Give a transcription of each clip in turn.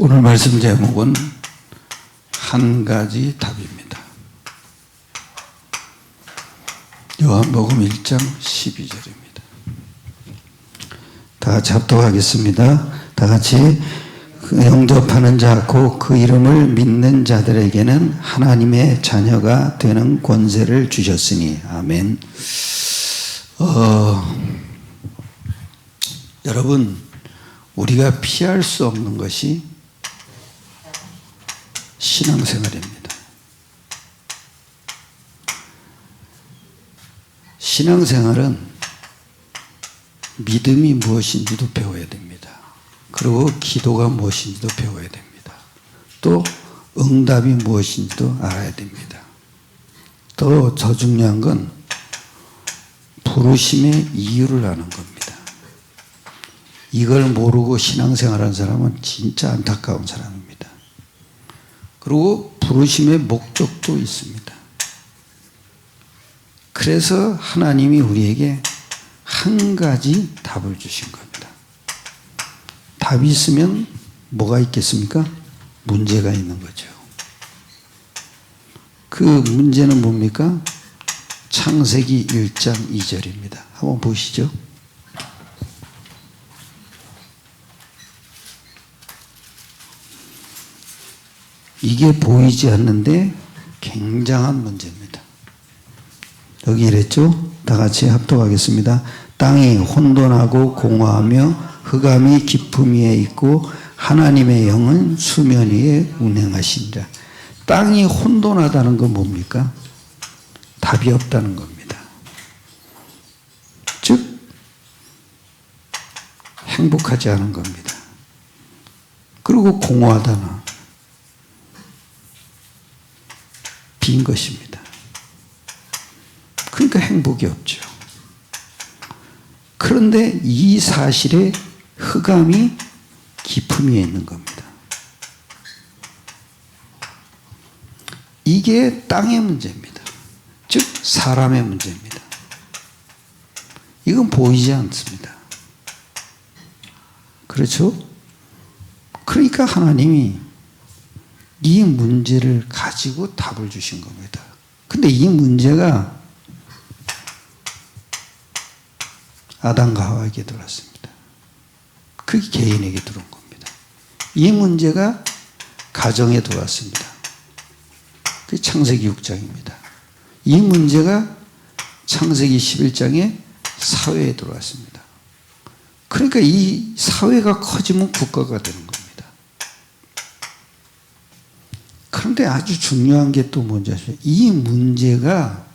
오늘 말씀 제목은 한 가지 답입니다. 요한복음 1장 12절입니다. 다 같이 합독하겠습니다. 다 같이 영접하는 자 곧 그 이름을 믿는 자들에게는 하나님의 자녀가 되는 권세를 주셨으니 아멘. 여러분, 우리가 피할 수 없는 것이 신앙생활입니다. 신앙생활은 믿음이 무엇인지도 배워야 됩니다. 그리고 기도가 무엇인지도 배워야 됩니다. 또 응답이 무엇인지도 알아야 됩니다. 또 더 중요한 건 부르심의 이유를 아는 겁니다. 이걸 모르고 신앙생활하는 사람은 진짜 안타까운 사람입니다. 그리고 부르심의 목적도 있습니다. 그래서 하나님이 우리에게 한 가지 답을 주신 겁니다. 답이 있으면 뭐가 있겠습니까? 문제가 있는 거죠. 그 문제는 뭡니까? 창세기 1장 2절입니다. 한번 보시죠. 이게 보이지 않는데 굉장한 문제입니다. 여기 이랬죠? 다 같이 합독하겠습니다. 땅이 혼돈하고 공허하며 흑암이 깊음 위에 있고 하나님의 영은 수면 위에 운행하시니라. 땅이 혼돈하다는 건 뭡니까? 답이 없다는 겁니다. 즉 행복하지 않은 겁니다. 그리고 공허하다는 빈 것입니다. 그러니까 행복이 없죠. 그런데 이 사실에 흑암이 깊음 위에 있는 겁니다. 이게 땅의 문제입니다. 즉 사람의 문제입니다. 이건 보이지 않습니다. 그렇죠? 그러니까 하나님이 이 문제를 가지고 답을 주신 겁니다. 근데 이 문제가 아담과 하와에게 들어왔습니다. 그게 개인에게 들어온 겁니다. 이 문제가 가정에 들어왔습니다. 그게 창세기 6장입니다. 이 문제가 창세기 11장에 사회에 들어왔습니다. 그러니까 이 사회가 커지면 국가가 되는 겁니다. 그런데 아주 중요한 게 또 뭔지 아시죠? 이 문제가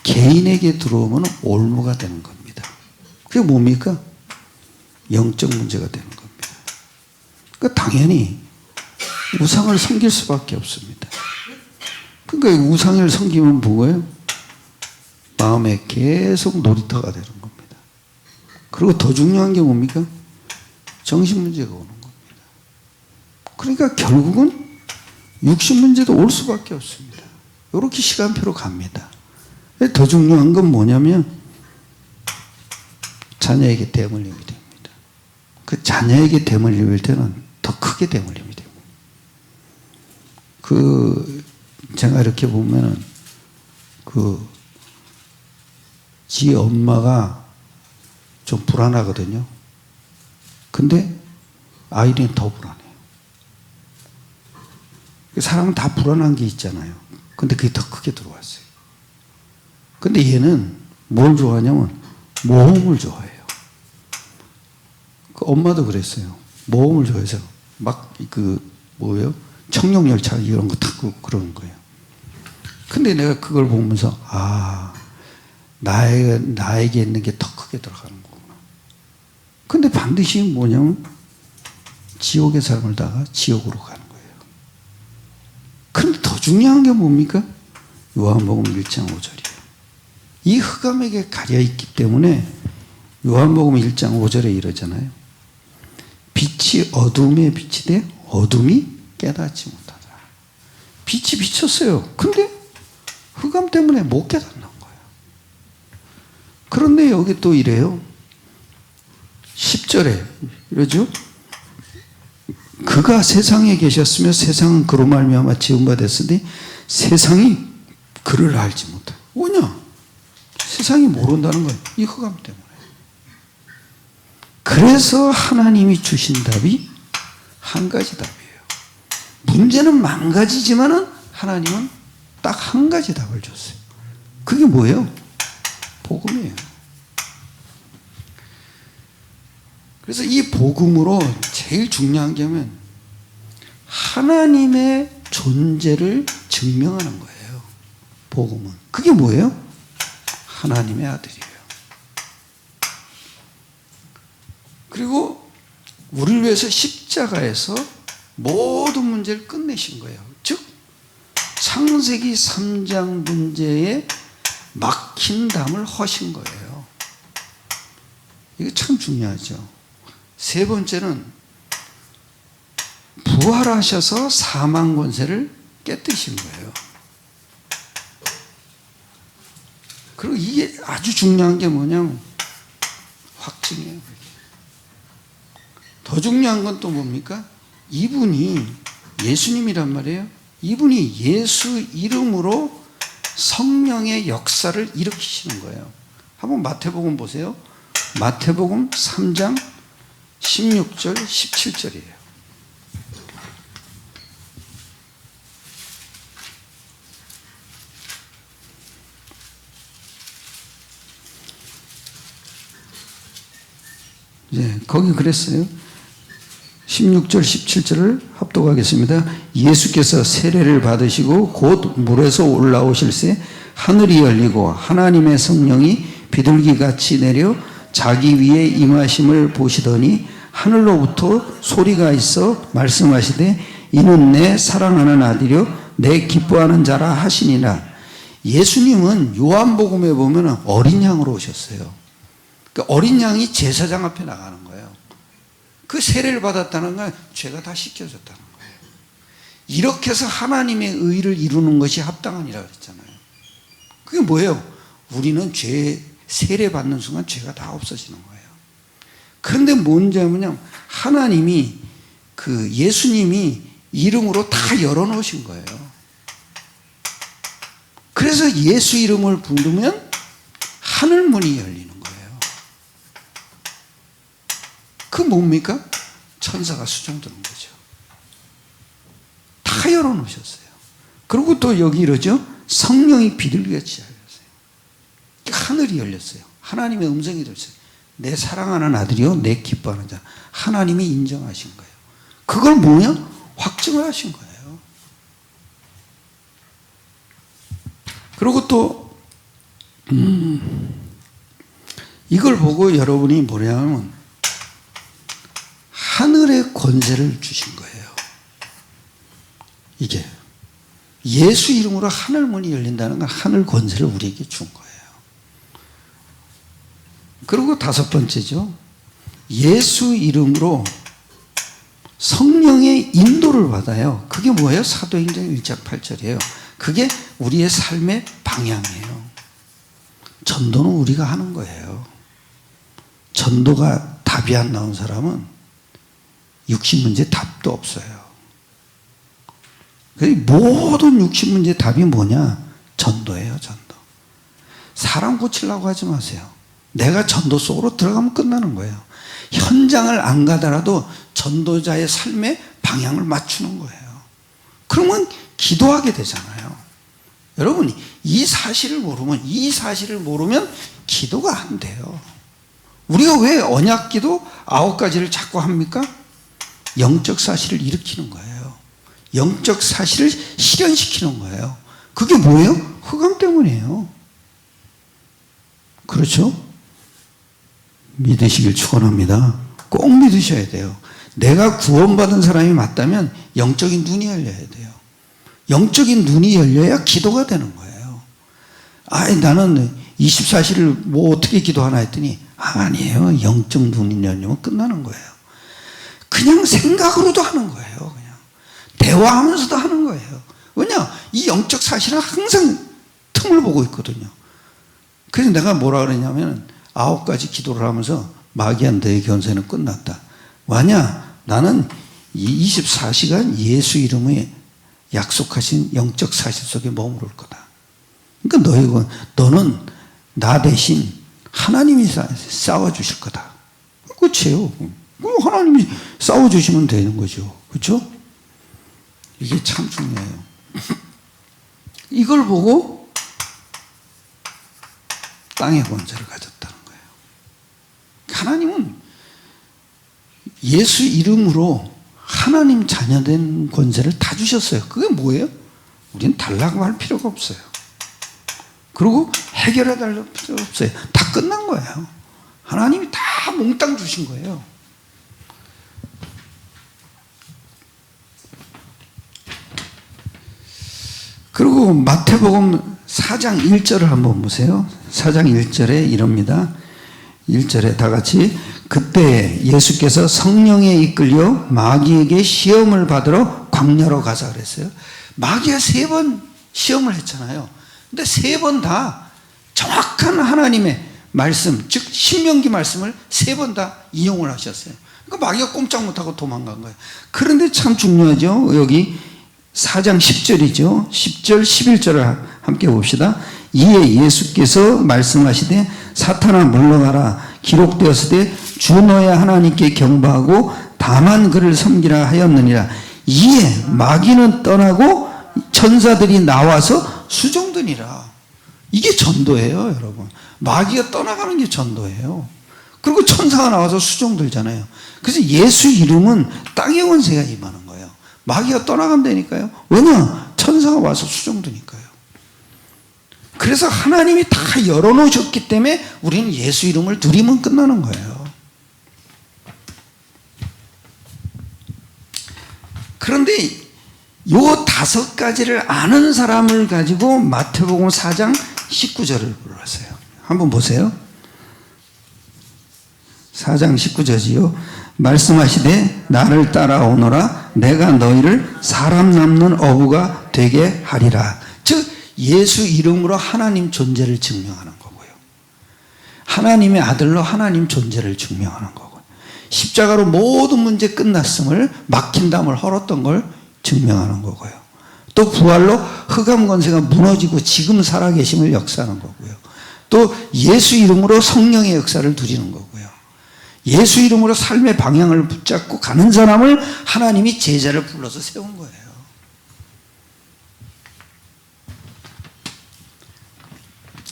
개인에게 들어오면 올무가 되는 겁니다. 그게 뭡니까? 영적 문제가 되는 겁니다. 그러니까 당연히 우상을 섬길 수밖에 없습니다. 그러니까 우상을 섬기면 뭐예요? 마음에 계속 놀이터가 되는 겁니다. 그리고 더 중요한 게 뭡니까? 정신 문제가 오는 겁니다. 그러니까 결국은 육신 문제도 올 수밖에 없습니다. 이렇게 시간표로 갑니다. 더 중요한 건 뭐냐면 자녀에게 대물림이 됩니다. 그 자녀에게 대물림일 때는 더 크게 대물림이 됩니다. 제가 이렇게 보면은 지 엄마가 좀 불안하거든요. 근데 아이는 더 불안해요. 사람은 다 불안한 게 있잖아요. 근데 그게 더 크게 들어왔어요. 근데 얘는 뭘 좋아하냐면 모험을 좋아해요. 엄마도 그랬어요. 모험을 좋아해서 막 청룡열차 이런 거 타고 그러는 거예요. 근데 내가 그걸 보면서 나에게 있는 게 더 크게 들어가는 거구나. 근데 반드시 뭐냐면 지옥에 살다가 지옥으로 가는 거예요. 그런데 더 중요한 게 뭡니까? 요한복음 1장 5절이에요. 이 흑암에게 가려있기 때문에 요한복음 1장 5절에 이러잖아요. 빛이 어둠에 비치되 어둠이 깨닫지 못하더라. 빛이 비쳤어요. 근데 흑암 때문에 못 깨닫는 거예요. 그런데 여기 또 이래요. 10절에 이러죠. 그가 세상에 계셨으며 세상은 그로 말미암아 지은 바 됐으니 세상이 그를 알지 못해. 뭐냐? 세상이 모른다는 거예요. 이 흑암 때문에. 그래서 하나님이 주신 답이 한 가지 답이에요. 문제는 만 가지지만은 하나님은 딱 한 가지 답을 줬어요. 그게 뭐예요? 복음이에요. 그래서 이 복음으로 제일 중요한 게 뭐냐면 하나님의 존재를 증명하는 거예요. 복음은. 그게 뭐예요? 하나님의 아들이에요. 그리고 우리를 위해서 십자가에서 모든 문제를 끝내신 거예요. 즉 창세기 3장 문제에 막힌 담을 허신 거예요. 이게 참 중요하죠. 세 번째는 부활하셔서 사망 권세를 깨뜨리신 거예요. 그리고 이게 아주 중요한 게 뭐냐면 확증이에요. 더 중요한 건 또 뭡니까? 이분이 예수님이란 말이에요. 이분이 예수 이름으로 성령의 역사를 일으키시는 거예요. 한번 마태복음 보세요. 마태복음 3장 16절 17절이에요. 네, 거기 그랬어요. 16절 17절을 합독하겠습니다. 예수께서 세례를 받으시고 곧 물에서 올라오실새 하늘이 열리고 하나님의 성령이 비둘기같이 내려 자기 위에 임하심을 보시더니 하늘로부터 소리가 있어 말씀하시되 이는 내 사랑하는 아들이요 내 기뻐하는 자라 하시니라. 예수님은 요한복음에 보면 어린 양으로 오셨어요. 그러니까 어린 양이 제사장 앞에 나가는 거예요. 그 세례를 받았다는 건 죄가 다 씻겨졌다는 거예요. 이렇게 해서 하나님의 의를 이루는 것이 합당하니라 그랬잖아요. 그게 뭐예요? 우리는 세례 받는 순간 죄가 다 없어지는 거예요. 그런데 문제는 하나님이 예수님이 이름으로 다 열어놓으신 거예요. 그래서 예수 이름을 부르면 하늘문이 열리는 거예요. 그 뭡니까? 천사가 수정드는 거죠. 다 열어놓으셨어요. 그리고 또 여기 이러죠. 성령이 비둘기같이 열렸어요. 하늘이 열렸어요. 하나님의 음성이 들렸어요. 내 사랑하는 아들이요 내 기뻐하는 자. 하나님이 인정하신 거예요. 그걸 뭐냐? 확증을 하신 거예요. 그리고 또 이걸 보고 여러분이 뭐냐면 하늘의 권세를 주신 거예요. 이게 예수 이름으로 하늘문이 열린다는 건 하늘 권세를 우리에게 준 거예요. 그리고 다섯 번째죠. 예수 이름으로 성령의 인도를 받아요. 그게 뭐예요? 사도행전 1장 8절이에요. 그게 우리의 삶의 방향이에요. 전도는 우리가 하는 거예요. 전도가 답이 안 나온 사람은 육신문제 답도 없어요. 모든 육신문제 답이 뭐냐? 전도예요. 전도. 사람 고치려고 하지 마세요. 내가 전도 속으로 들어가면 끝나는 거예요. 현장을 안 가더라도 전도자의 삶의 방향을 맞추는 거예요. 그러면 기도하게 되잖아요. 여러분 이 사실을 모르면 기도가 안 돼요. 우리가 왜 언약기도 9가지를 자꾸 합니까? 영적 사실을 일으키는 거예요. 영적 사실을 실현시키는 거예요. 그게 뭐예요? 흑암 때문이에요. 그렇죠? 믿으시길 축원합니다. 꼭 믿으셔야 돼요. 내가 구원받은 사람이 맞다면 영적인 눈이 열려야 돼요. 영적인 눈이 열려야 기도가 되는 거예요. 나는 24시를 뭐 어떻게 기도하나 했더니 아니에요. 영적 눈이 열리면 끝나는 거예요. 그냥 생각으로도 하는 거예요. 그냥 대화하면서도 하는 거예요. 왜냐? 이 영적 사실은 항상 틈을 보고 있거든요. 그래서 내가 뭐라 그러냐면 9가지 기도를 하면서 마귀한 너의 견세는 끝났다. 왜냐? 나는 이 24시간 예수 이름의 약속하신 영적 사실 속에 머무를 거다. 그러니까 너는 나 대신 하나님이 싸워주실 거다. 끝이에요. 그럼 하나님이 싸워주시면 되는 거죠. 그렇죠? 이게 참 중요해요. 이걸 보고 땅의 권세를 가졌다는 거예요. 하나님은 예수 이름으로 하나님 자녀된 권세를 다 주셨어요. 그게 뭐예요? 우리는 달라고 할 필요가 없어요. 그리고 해결해 달 필요 없어요. 다 끝난 거예요. 하나님이 다 몽땅 주신 거예요. 그리고 마태복음 4장 1절을 한번 보세요. 4장 1절에 이럽니다. 1절에 다 같이 그때 예수께서 성령에 이끌려 마귀에게 시험을 받으러 광야로 가자 그랬어요. 마귀가 3번 시험을 했잖아요. 근데 3번 다 정확한 하나님의 말씀, 즉 신명기 말씀을 3번 다 이용을 하셨어요. 그러니까 마귀가 꼼짝 못하고 도망간 거예요. 그런데 참 중요하죠. 여기 4장 10절이죠. 10절, 11절을 함께 봅시다. 이에 예수께서 말씀하시되 사탄아 물러가라. 기록되었으되 주 너의 하나님께 경배하고 다만 그를 섬기라 하였느니라. 이에 마귀는 떠나고 천사들이 나와서 수종드니라. 이게 전도예요, 여러분. 마귀가 떠나가는 게 전도예요. 그리고 천사가 나와서 수종들잖아요. 그래서 예수 이름은 땅의 권세가 임하는 거예요. 마귀가 떠나간다니까요. 왜냐? 천사가 와서 수종드니까요. 그래서 하나님이 다 열어놓으셨기 때문에 우리는 예수 이름을 누리면 끝나는 거예요. 그런데 요 5가지를 아는 사람을 가지고 마태복음 4장 19절을 불렀어요. 한번 보세요. 4장 19절이요. 말씀하시되 나를 따라오너라 내가 너희를 사람 남는 어부가 되게 하리라. 즉 예수 이름으로 하나님 존재를 증명하는 거고요. 하나님의 아들로 하나님 존재를 증명하는 거고요. 십자가로 모든 문제 끝났음을 막힌 담을 헐었던 걸 증명하는 거고요. 또 부활로 흑암 권세가 무너지고 지금 살아계심을 역사하는 거고요. 또 예수 이름으로 성령의 역사를 누리는 거고요. 예수 이름으로 삶의 방향을 붙잡고 가는 사람을 하나님이 제자를 불러서 세운 거예요.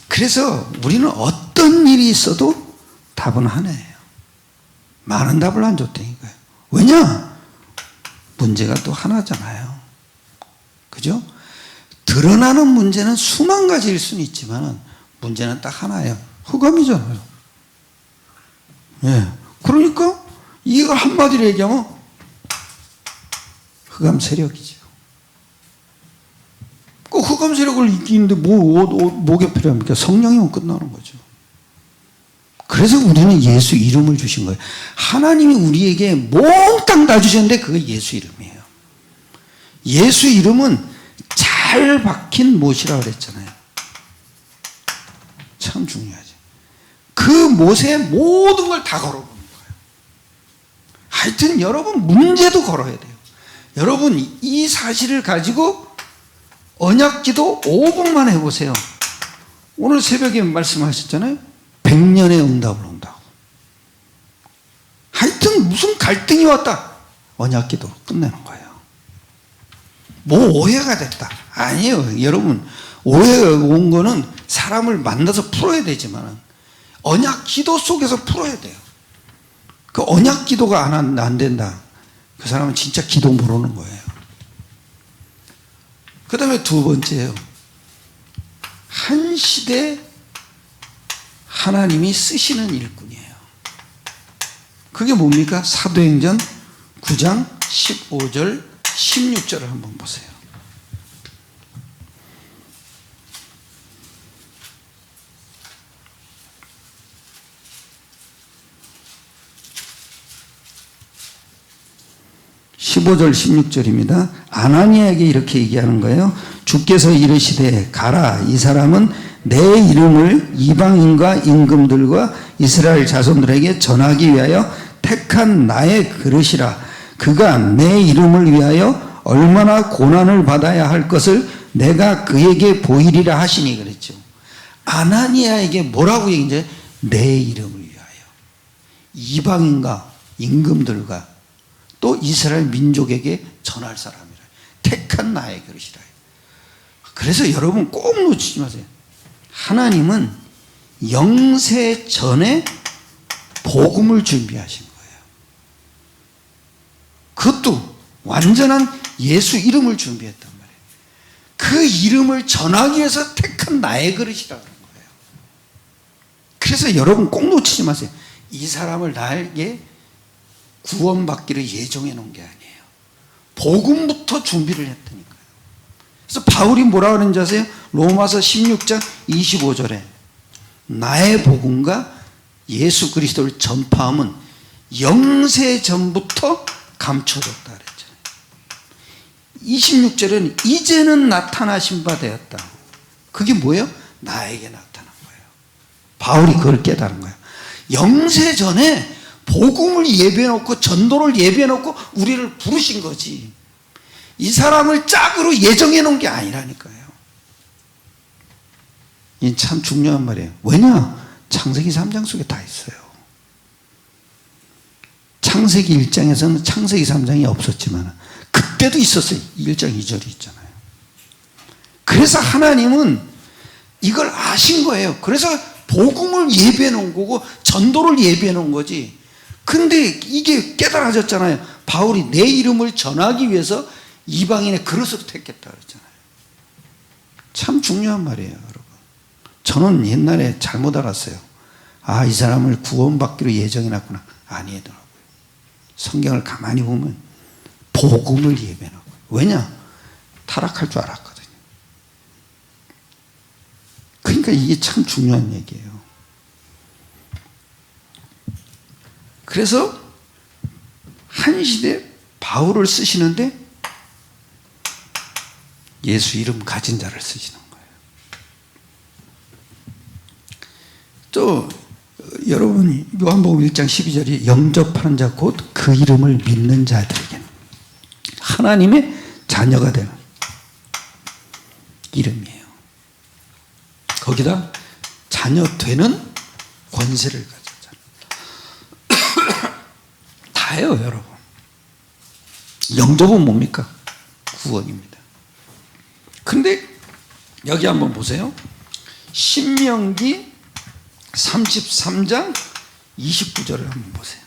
그래서 우리는 어떤 일이 있어도 답은 하나예요. 많은 답을 안 줬다니까요. 왜냐? 문제가 또 하나잖아요. 그죠? 드러나는 문제는 수만 가지일 수는 있지만 문제는 딱 하나예요. 흑암이잖아요. 예. 그러니까 이걸 한마디로 얘기하면 흑암 세력이죠. 그 흑암 세력을 이기는데 뭐가 필요합니까? 성령이면 끝나는 거죠. 그래서 우리는 예수 이름을 주신 거예요. 하나님이 우리에게 몽땅 다 주셨는데 그게 예수 이름이에요. 예수 이름은 잘 박힌 못이라고 그랬잖아요. 참 중요하죠. 그 못에 모든 걸 다 걸어보는 거예요. 하여튼 여러분 문제도 걸어야 돼요. 여러분 이 사실을 가지고 언약기도 5분만 해보세요. 오늘 새벽에 말씀하셨잖아요. 100년의 응답을 온다고. 하여튼 무슨 갈등이 왔다. 언약기도 끝내는 거예요. 뭐 오해가 됐다. 아니에요. 여러분 오해가 온 거는 사람을 만나서 풀어야 되지만 언약기도 속에서 풀어야 돼요. 그 언약기도가 안 된다. 그 사람은 진짜 기도 모르는 거예요. 그 다음에 2번째예요. 한 시대 하나님이 쓰시는 일꾼이에요. 그게 뭡니까? 사도행전 9장 15절 16절을 한번 보세요. (15절) (16절입니다) 아나니아에게 이렇게 얘기하는 거예요. 주께서 이르시되 가라. 이 사람은 내 이름을 이방인과 임금들과 이스라엘 자손들에게 전하기 위하여 택한 나의 그릇이라. 그가 내 이름을 위하여 얼마나 고난을 받아야 할 것을 내가 그에게 보이리라 하시니 그랬죠. 아나니아에게 뭐라고 얘기해? 내 이름을 위하여 이방인과 임금들과 또 이스라엘 민족에게 전할 사람이라. 택한 나의 그릇이라. 그래서 여러분 꼭 놓치지 마세요. 하나님은 영세 전에 복음을 준비하신 거예요. 그것도 완전한 예수 이름을 준비했단 말이에요. 그 이름을 전하기 위해서 택한 나의 그릇이라는 거예요. 그래서 여러분 꼭 놓치지 마세요. 이 사람을 나에게 구원받기를 예정해 놓은 게 아니에요. 복음부터 준비를 했다니까요. 그래서 바울이 뭐라 그러는지 아세요? 로마서 16장 25절에 나의 복음과 예수 그리스도를 전파함은 영세 전부터 감춰졌다 그랬잖아요. 26절에는 이제는 나타나신 바 되었다. 그게 뭐예요? 나에게 나타난 거예요. 바울이 그걸 깨달은 거예요. 영세 전에 복음을 예배해놓고 전도를 예배해놓고 우리를 부르신 거지. 이 사람을 짝으로 예정해놓은 게 아니라니까요. 이 참 중요한 말이에요. 왜냐? 창세기 3장 속에 다 있어요. 창세기 1장에서는 창세기 3장이 없었지만 그때도 있었어요. 1장 2절이 있잖아요. 그래서 하나님은 이걸 아신 거예요. 그래서 복음을 예배해 놓은 거고 전도를 예배해 놓은 거지. 근데 이게 깨달아졌잖아요. 바울이 내 이름을 전하기 위해서 이방인의 그릇으로 택했다 그랬잖아요. 참 중요한 말이에요, 여러분. 저는 옛날에 잘못 알았어요. 아, 이 사람을 구원받기로 예정해놨구나. 아니더라고요. 성경을 가만히 보면 복음을 예배하고. 왜냐? 타락할 줄 알았거든요. 그러니까 이게 참 중요한 얘기예요. 그래서 한 시대 바울을 쓰시는데 예수 이름 가진 자를 쓰시는 거예요. 또 여러분이 요한복음 1장 12절이 영접하는 자 곧 그 이름을 믿는 자들에게는 하나님의 자녀가 되는 이름이에요. 거기다 자녀 되는 권세를 가졌잖아요. 다예요, 여러분. 영접은 뭡니까? 구원입니다. 근데 여기 한번 보세요. 신명기 33장 29절을 한번 보세요.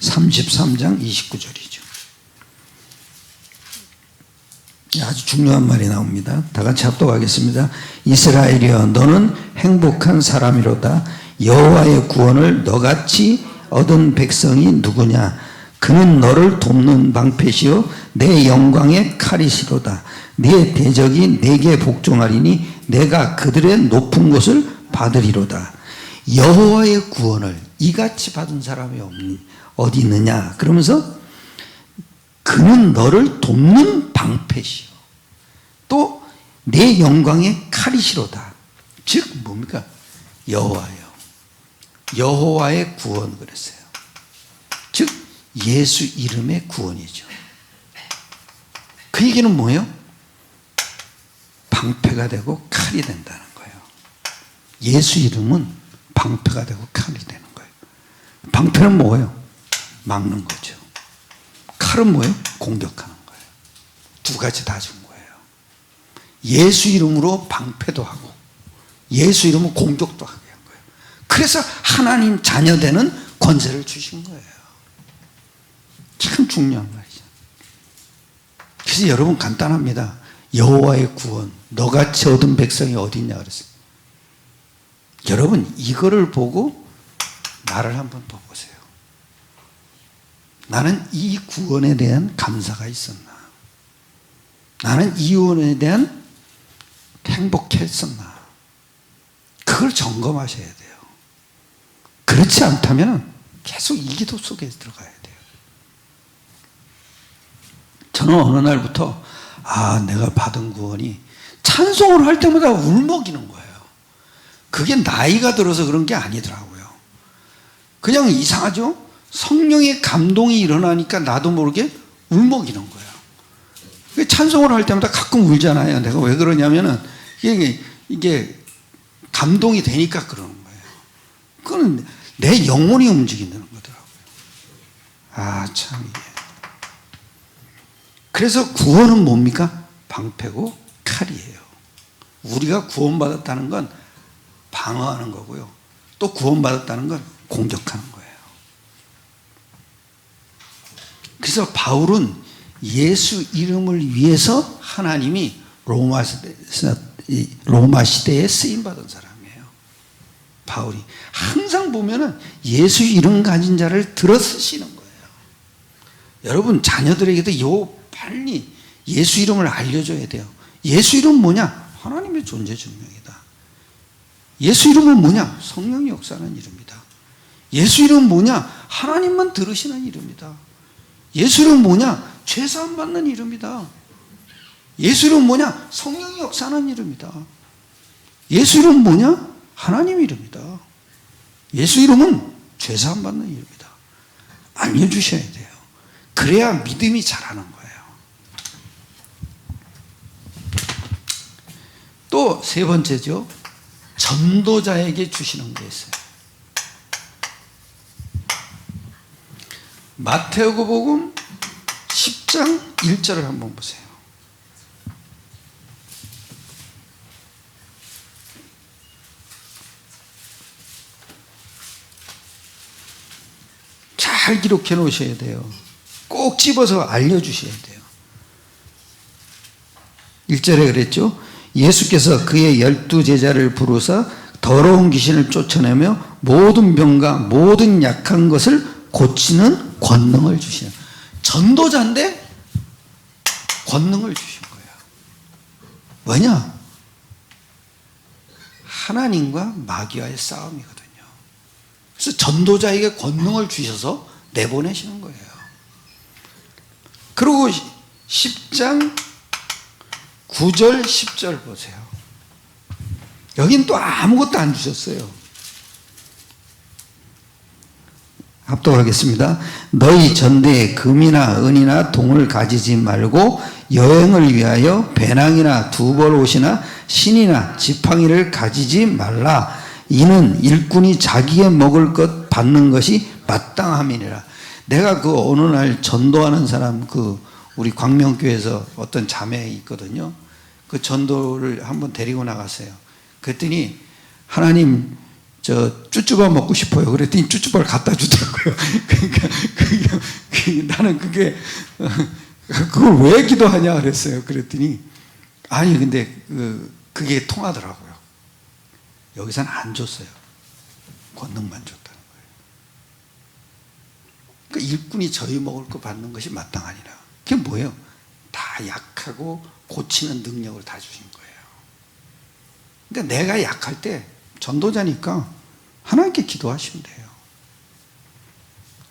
(33장 29절이죠) 아주 중요한 말이 나옵니다. 다 같이 합독하겠습니다. 이스라엘이여 너는 행복한 사람이로다. 여호와의 구원을 너같이 얻은 백성이 누구냐? 그는 너를 돕는 방패시요 내 영광의 칼이시로다. 네 대적이 내게 복종하리니 내가 그들의 높은 곳을 받으리로다. 여호와의 구원을 이같이 받은 사람이 어디 있느냐? 그러면서 그는 너를 돕는 방패시요 또 내 영광의 칼이시로다. 즉 뭡니까? 여호와요. 여호와의 구원 그랬어요. 즉 예수 이름의 구원이죠. 그 얘기는 뭐예요? 방패가 되고 칼이 된다는 거예요. 예수 이름은 방패가 되고 칼이 되는 거예요. 방패는 뭐예요? 막는 거죠. 칼은 뭐예요? 공격하는 거예요. 두 가지 다 준 거예요. 예수 이름으로 방패도 하고 예수 이름으로 공격도 하게 한 거예요. 그래서 하나님 자녀 되는 권세를 주신 거예요. 참 중요한 말이죠. 그래서 여러분 간단합니다. 여호와의 구원, 너같이 얻은 백성이 어디 있냐 그랬어요. 여러분 이거를 보고 나를 한번 보세요. 나는 이 구원에 대한 감사가 있었나? 나는 이 구원에 대한 행복했었나? 그걸 점검하셔야 돼요. 그렇지 않다면 계속 이 기도 속에 들어가야 돼요. 저는 어느 날부터 아, 내가 받은 구원이 찬송을 할 때마다 울먹이는 거예요. 그게 나이가 들어서 그런 게 아니더라고요. 그냥 이상하죠? 성령의 감동이 일어나니까 나도 모르게 울먹이는 거예요. 찬송을 할 때마다 가끔 울잖아요. 내가 왜 그러냐면은 이게 감동이 되니까 그러는 거예요. 그건 내 영혼이 움직인다는 거더라고요. 아, 참 이게. 그래서 구원은 뭡니까? 방패고 칼이에요. 우리가 구원받았다는 건 방어하는 거고요. 또 구원받았다는 건 공격하는 거예요. 그래서 바울은 예수 이름을 위해서 하나님이 로마 시대에 쓰임받은 사람이에요. 바울이 항상 보면은 예수 이름 가진 자를 들어 쓰시는 거예요. 여러분 자녀들에게도 빨리 예수 이름을 알려줘야 돼요. 예수 이름은 뭐냐? 하나님의 존재 증명이다. 예수 이름은 뭐냐? 성령이 역사하는 이름이다. 예수 이름은 뭐냐? 하나님만 들으시는 이름이다. 예수 이름은 뭐냐? 죄사함 받는 이름이다. 예수 이름은 뭐냐? 성령이 역사하는 이름이다. 예수 이름은 뭐냐? 하나님 이름이다. 예수 이름은 죄사함 받는 이름이다. 알려주셔야 돼요. 그래야 믿음이 자라는 거예요. 또 세 번째죠. 전도자에게 주시는 게 있어요. 마태복음 10장 1절을 한번 보세요. 잘 기록해 놓으셔야 돼요. 꼭 집어서 알려주셔야 돼요. 1절에 그랬죠. 예수께서 그의 12제자를 부르사 더러운 귀신을 쫓아내며 모든 병과 모든 약한 것을 고치는 권능을 주시는, 전도자인데 권능을 주신 거예요. 뭐냐? 하나님과 마귀와의 싸움이거든요. 그래서 전도자에게 권능을 주셔서 내보내시는 거예요. 그리고 10장 9절 10절 보세요. 여긴 또 아무것도 안 주셨어요. 합독하겠습니다. 너희 전대에 금이나 은이나 동을 가지지 말고 여행을 위하여 배낭이나 두벌 옷이나 신이나 지팡이를 가지지 말라. 이는 일꾼이 자기의 먹을 것 받는 것이 마땅함이니라. 내가 어느 날 전도하는 사람, 우리 광명교회에서 어떤 자매 있거든요. 그 전도를 한번 데리고 나갔어요. 그랬더니 하나님 쭈쭈바 먹고 싶어요. 그랬더니 쭈쭈바를 갖다 주더라고요. 그러니까 나는 그걸 왜 기도하냐 그랬어요. 그랬더니 아니 근데 그게 통하더라고요. 여기서는 안 줬어요. 권능만 줬다는 거예요. 그러니까 일꾼이 저희 먹을 거 받는 것이 마땅하니라. 그게 뭐예요? 다 약하고 고치는 능력을 다 주신 거예요. 그러니까 내가 약할 때 전도자니까 하나님께 기도하시면 돼요.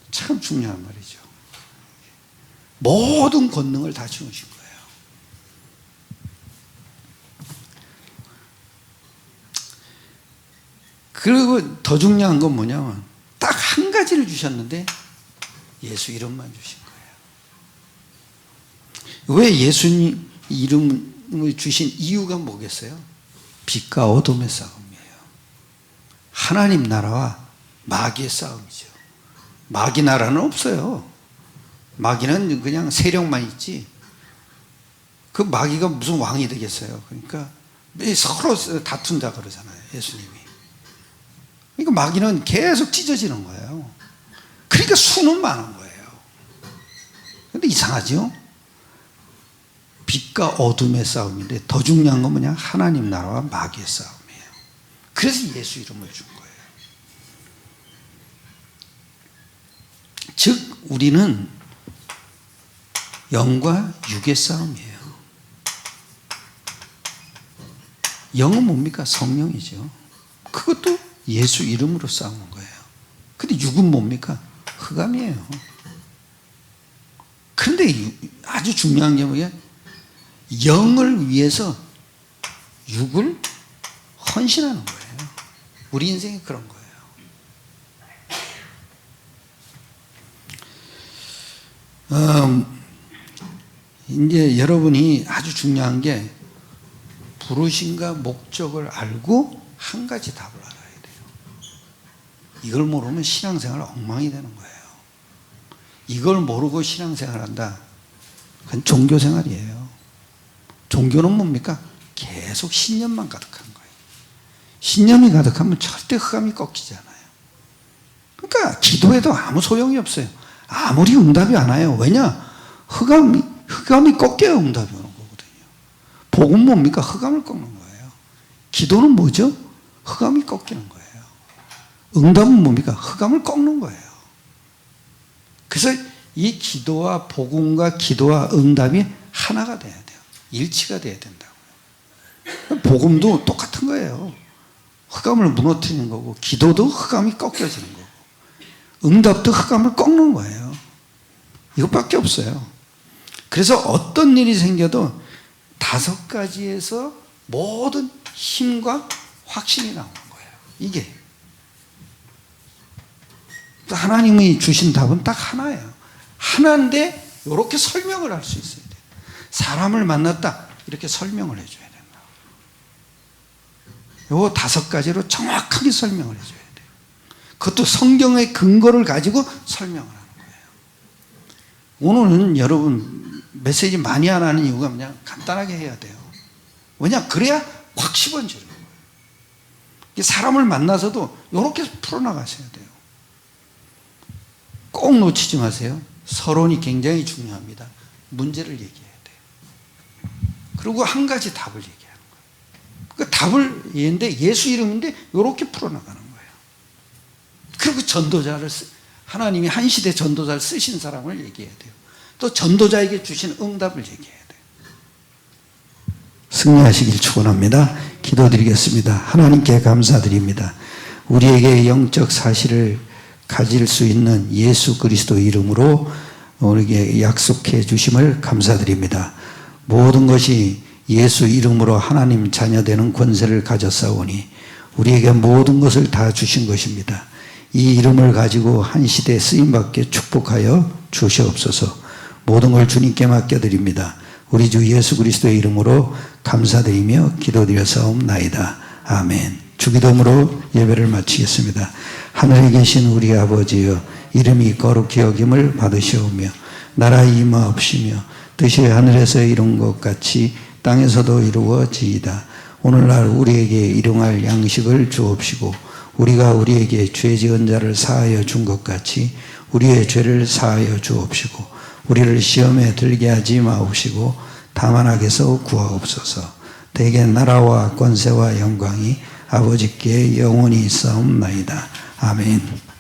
참 중요한 말이죠. 모든 권능을 다 주신 거예요. 그리고 더 중요한 건 뭐냐면 딱 한 가지를 주셨는데 예수 이름만 주신 거예요. 왜 예수님 이름을 주신 이유가 뭐겠어요? 빛과 어둠의 싸움이에요. 하나님 나라와 마귀의 싸움이죠. 마귀 나라는 없어요. 마귀는 그냥 세력만 있지. 그 마귀가 무슨 왕이 되겠어요. 그러니까 서로 다툰다 그러잖아요. 예수님이. 그러니까 마귀는 계속 찢어지는 거예요. 그러니까 수는 많은 거예요. 그런데 이상하죠? 빛과 어둠의 싸움인데 더 중요한 건 뭐냐? 하나님 나라와 마귀의 싸움이에요. 그래서 예수 이름을 준 거예요. 즉 우리는 영과 육의 싸움이에요. 영은 뭡니까? 성령이죠. 그것도 예수 이름으로 싸우는 거예요. 근데 육은 뭡니까? 흑암이에요. 그런데 아주 중요한 게 뭐예요? 영을 위해서 육을 헌신하는 거예요. 우리 인생이 그런 거예요. 이제 여러분이 아주 중요한 게 부르심과 목적을 알고 한 가지 답을 알아야 돼요. 이걸 모르면 신앙생활 엉망이 되는 거예요. 이걸 모르고 신앙생활 한다. 그건 종교생활이에요. 종교는 뭡니까? 계속 신념만 가득한 거예요. 신념이 가득하면 절대 흑암이 꺾이지 않아요. 그러니까 기도해도 아무 소용이 없어요. 아무리 응답이 안 와요. 왜냐? 흑암이 꺾여야 응답이 오는 거거든요. 복음 뭡니까? 흑암을 꺾는 거예요. 기도는 뭐죠? 흑암이 꺾이는 거예요. 응답은 뭡니까? 흑암을 꺾는 거예요. 그래서 이 기도와 복음과 기도와 응답이 하나가 돼야 돼요. 일치가 돼야 된다고요. 복음도 똑같은 거예요. 흑암을 무너뜨리는 거고, 기도도 흑암이 꺾여지는 거고, 응답도 흑암을 꺾는 거예요. 이것밖에 없어요. 그래서 어떤 일이 생겨도 5가지에서 모든 힘과 확신이 나오는 거예요. 이게 하나님이 주신 답은 딱 하나예요. 하나인데 이렇게 설명을 할 수 있어야 돼요. 사람을 만났다 이렇게 설명을 해줘야 된다. 요 5가지로 정확하게 설명을 해줘야 돼요. 그것도 성경의 근거를 가지고 설명을 하는 거예요. 오늘은 여러분 메시지 많이 안 하는 이유가 그냥 간단하게 해야 돼요. 왜냐? 그래야 확 씹어지는 거예요. 사람을 만나서도 이렇게 풀어나가셔야 돼요. 꼭 놓치지 마세요. 서론이 굉장히 중요합니다. 문제를 얘기해야 돼요. 그리고 한 가지 답을 얘기하는 거예요. 그 답을 얘기했는데 예수 이름인데 이렇게 풀어나가는 거예요. 그리고 전도자를 하나님이 한 시대 전도자를 쓰신 사람을 얘기해야 돼요. 또 전도자에게 주신 응답을 얘기해야 돼요. 승리하시길 축원합니다. 기도드리겠습니다. 하나님께 감사드립니다. 우리에게 영적 사실을 가질 수 있는 예수 그리스도 이름으로 우리에게 약속해 주심을 감사드립니다. 모든 것이 예수 이름으로 하나님 자녀되는 권세를 가졌사오니 우리에게 모든 것을 다 주신 것입니다. 이 이름을 가지고 한 시대 쓰임받게 축복하여 주시옵소서. 모든 걸 주님께 맡겨드립니다. 우리 주 예수 그리스도의 이름으로 감사드리며 기도드려사옵나이다. 아멘. 주기도문으로 예배를 마치겠습니다. 하늘에 계신 우리 아버지여, 이름이 거룩히 여김을 받으시오며 나라 임하옵시며 뜻이 하늘에서 이룬 것 같이 땅에서도 이루어지이다. 오늘날 우리에게 일용할 양식을 주옵시고 우리가 우리에게 죄 지은 자를 사하여 준 것 같이 우리의 죄를 사하여 주옵시고 우리를 시험에 들게 하지 마옵시고 다만 악에서 구하옵소서. 대개 나라와 권세와 영광이 아버지께 영원히 있사옵나이다. 아멘.